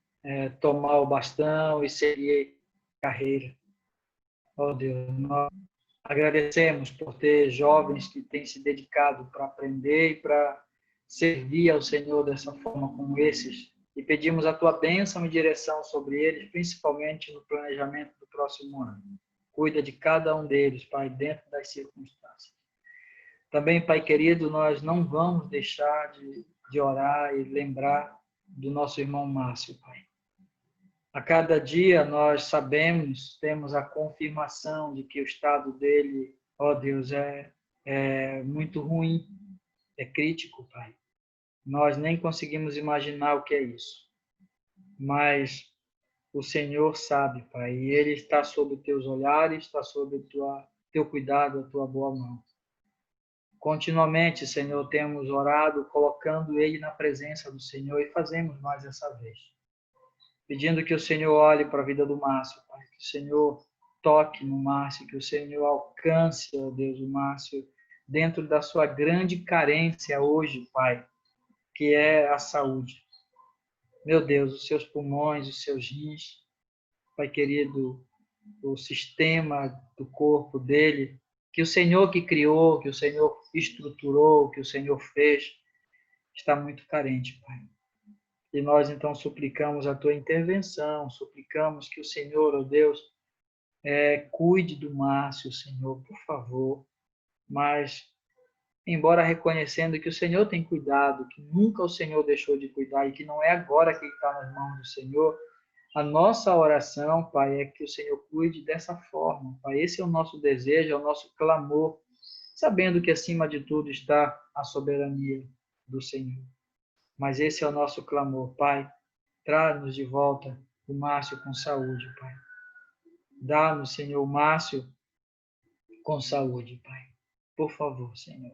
tomar o bastão e seguir carreira. Ó Deus, nós agradecemos por ter jovens que têm se dedicado para aprender e para servir ao Senhor dessa forma como esses. E pedimos a tua bênção e direção sobre eles, principalmente no planejamento do próximo ano. Cuida de cada um deles, Pai, dentro das circunstâncias. Também, Pai querido, nós não vamos deixar de orar e lembrar do nosso irmão Márcio, Pai. A cada dia nós sabemos, temos a confirmação de que o estado dele, ó Deus, é muito ruim, é crítico, Pai. Nós nem conseguimos imaginar o que é isso. Mas o Senhor sabe, Pai, e Ele está sob os teus olhares, está sob o teu cuidado, a tua boa mão. Continuamente, Senhor, temos orado, colocando Ele na presença do Senhor e fazemos mais essa vez. Pedindo que o Senhor olhe para a vida do Márcio, Pai, que o Senhor toque no Márcio, que o Senhor alcance, ó Deus, o Márcio, dentro da sua grande carência hoje, Pai, que é a saúde. Meu Deus, os seus pulmões, os seus rins, Pai querido, o sistema do corpo dele, que o Senhor que criou, que o Senhor estruturou, que o Senhor fez, está muito carente, Pai. E nós, então, suplicamos a tua intervenção, suplicamos que o Senhor, ó Deus, cuide do Márcio, Senhor, por favor. Mas, embora reconhecendo que o Senhor tem cuidado, que nunca o Senhor deixou de cuidar e que não é agora que ele está nas mãos do Senhor, a nossa oração, Pai, é que o Senhor cuide dessa forma, Pai. Esse é o nosso desejo, é o nosso clamor, sabendo que acima de tudo está a soberania do Senhor. Mas esse é o nosso clamor, Pai. Traz-nos de volta o Márcio com saúde, Pai. Dá-nos, Senhor, o Márcio com saúde, Pai. Por favor, Senhor.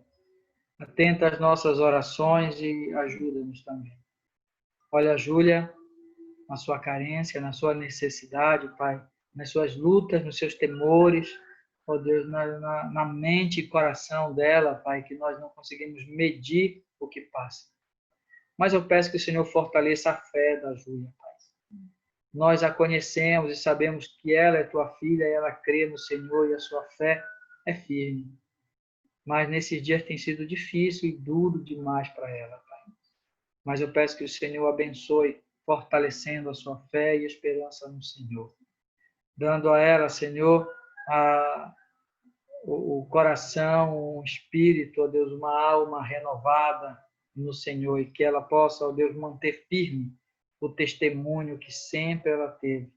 Atenta às nossas orações e ajuda-nos também. Olha a Júlia, na sua carência, na sua necessidade, Pai, nas suas lutas, nos seus temores, ó Deus, na mente e coração dela, Pai, que nós não conseguimos medir o que passa. Mas eu peço que o Senhor fortaleça a fé da Júlia, Pai. Nós a conhecemos e sabemos que ela é tua filha e ela crê no Senhor e a sua fé é firme. Mas nesses dias tem sido difícil e duro demais para ela, Pai. Mas eu peço que o Senhor abençoe, fortalecendo a sua fé e esperança no Senhor. Dando a ela, Senhor, o coração, um espírito, ó Deus, uma alma renovada no Senhor e que ela possa, ó Deus, manter firme o testemunho que sempre ela teve.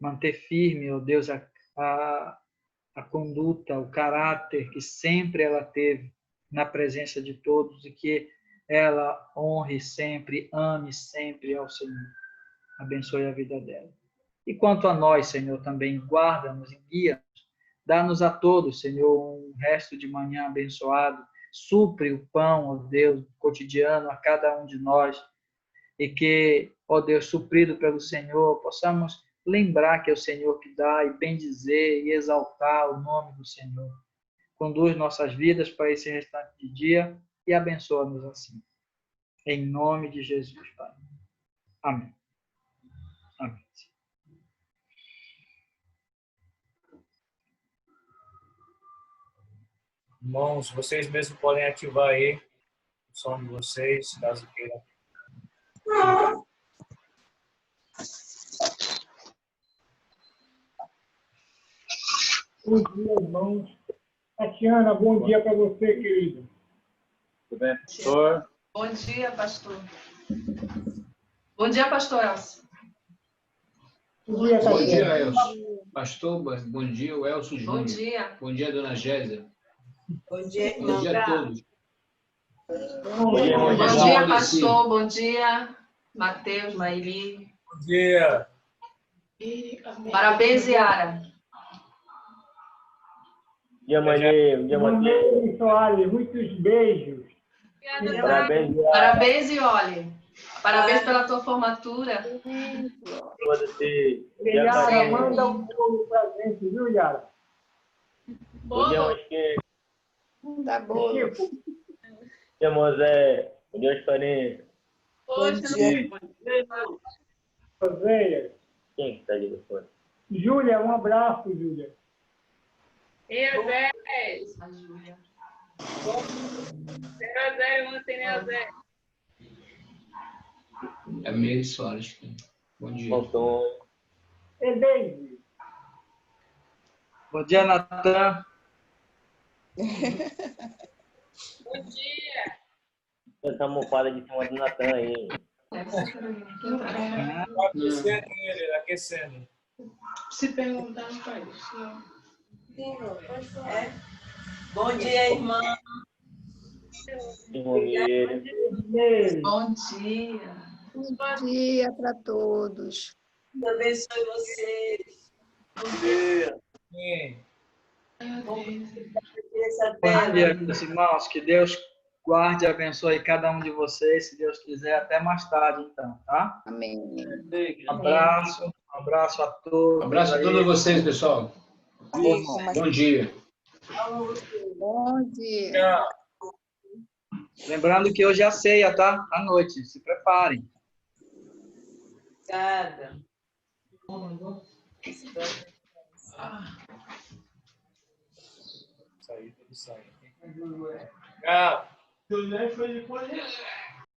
Manter firme, ó Deus, a conduta, o caráter que sempre ela teve na presença de todos e que ela honre sempre, ame sempre ao Senhor. Abençoe a vida dela. E quanto a nós, Senhor, também guarda-nos e guia-nos. Dá-nos a todos, Senhor, um resto de manhã abençoado. Supre o pão, ó Deus, cotidiano a cada um de nós. E que, ó Deus, suprido pelo Senhor, possamos lembrar que é o Senhor que dá e bendizer e exaltar o nome do Senhor. Conduz nossas vidas para esse restante de dia e abençoa-nos assim. Em nome de Jesus, Pai. Amém. Amém. Irmãos, vocês mesmos podem ativar aí o som de vocês, caso queiram. Bom dia, irmãos. Tatiana, bom dia para você, querido. Tudo bem, pastor? Bom dia, pastor. Bom dia, pastor Elcio. Bom dia, Bom Tatiana. dia, Elcio. Pastor, bom dia, o Elcio Júnior. Bom dia. Bom dia, dona Gésia. Bom dia, Bom irmão. dia a todos. Bom dia, irmão. Bom Bom dia, dia, pastor. Bom dia, Mateus, Maili. Bom dia. Parabéns, Yara. Bom dia, Manê. Bom dia, Matheus. Manei Soares, muitos beijos. Parabéns, Parabéns, Iole. Parabéns pela tua formatura. pra você. Yara, manda um bolo pra gente, viu, Yara? Bom dia, Mosquinha. Tá bom. Bom dia, Mosé. Bom dia, Oscarinha. Bom dia. Roséia. Quem que tá ali no fone? Júlia, um abraço, Júlia. A Júlia. É Meire Soares. Bom dia. Faltou. E Deise. Bom dia, Natan. Essa almofada de cima do Natan aí. Aquecendo ele, aquecendo. Se perguntar, não faz. Bom dia, irmã. Irmão Mineiro. Meire. Bom dia. Bom dia para todos. Deus abençoe vocês. Bom dia. Sim. Bom dia, meus irmãos. Que Deus guarde e abençoe cada um de vocês, se Deus quiser, até mais tarde, então, tá? Amém. Um abraço a todos. Um abraço a todos vocês, pessoal. Bom dia. Bom dia. Tchau. Lembrando que hoje é a ceia, tá? À noite, se preparem. Obrigada. Saí, tudo saindo. Tchau.